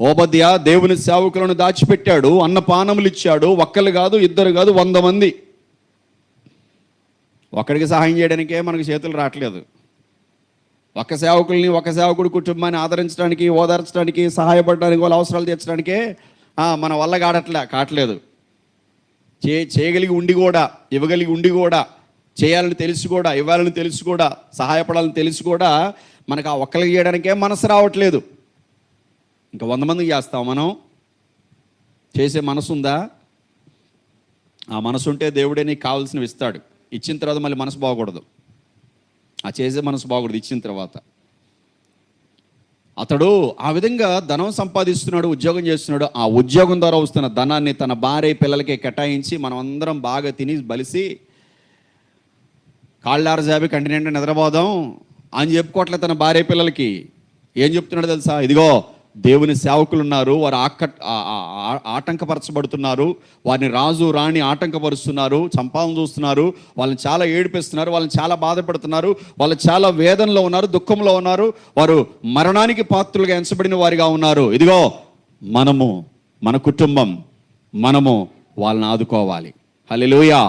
ఓబద్యా దేవుని సేవకులను దాచిపెట్టాడు, అన్నపానములు ఇచ్చాడు. ఒక్కరు కాదు, ఇద్దరు కాదు, 100 మంది. ఒక్కడికి సహాయం చేయడానికే మనకు చేతులు రావట్లేదు. ఒక సేవకుడి కుటుంబాన్ని ఆదరించడానికి, ఓదార్చడానికి, సహాయపడడానికి, వాళ్ళ అవసరాలు తీర్చడానికే మన వల్ల కావట్లేదు. చేయగలిగి ఉండి కూడా, ఇవ్వగలిగి ఉండి కూడా, చేయాలని తెలిసి కూడా, ఇవ్వాలని తెలిసి కూడా, సహాయపడాలని తెలిసి కూడా మనకు ఆ ఒక్కరికి చేయడానికే మనసు రావట్లేదు. ఇంకా 100 మందికి చేస్తాం. మనం చేసే మనసు ఉందా? ఆ మనసు ఉంటే దేవుడే నీకు కావాల్సినవి ఇస్తాడు. ఇచ్చిన తర్వాత మళ్ళీ మనసు బాగకూడదు. ఆ చేసే మనసు బాగకూడదు ఇచ్చిన తర్వాత. అతడు ఆ విధంగా ధనం సంపాదిస్తున్నాడు, ఉద్యోగం చేస్తున్నాడు. ఆ ఉద్యోగం ద్వారా వస్తున్న ధనాన్ని తన భార్య పిల్లలకి కేటాయించి మనం అందరం బాగా తిని బలిసి కాళ్ళారజాబి కంటి నిండా నిద్రపోదాం అని చెప్పుకోవట్లే తన భార్య పిల్లలకి. ఏం చెప్తున్నాడు తెలుసా? ఇదిగో దేవుని సేవకులు ఉన్నారు, వారు ఆటంకపరచబడుతున్నారు, వారిని రాజు రాణి ఆటంకపరుస్తున్నారు, చంపాలని చూస్తున్నారు, వాళ్ళని చాలా ఏడిపిస్తున్నారు, వాళ్ళని చాలా బాధపడుతున్నారు, వాళ్ళు చాలా వేదనలో ఉన్నారు, దుఃఖంలో ఉన్నారు, వారు మరణానికి పాత్రులుగా ఎంచబడిన వారిగా ఉన్నారు. ఇదిగో మనము, మన కుటుంబం, మనము వాళ్ళని ఆదుకోవాలి. హల్లెలూయా.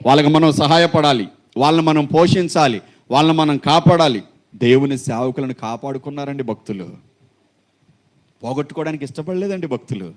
వాళ్ళకి మనం సహాయపడాలి, వాళ్ళని మనం పోషించాలి, వాళ్ళని మనం కాపాడాలి. దేవుని సేవకులను కాపాడుకున్నారండి భక్తులు. పోగొట్టుకోవడానికి ఇష్టపడలేదండి భక్తులు.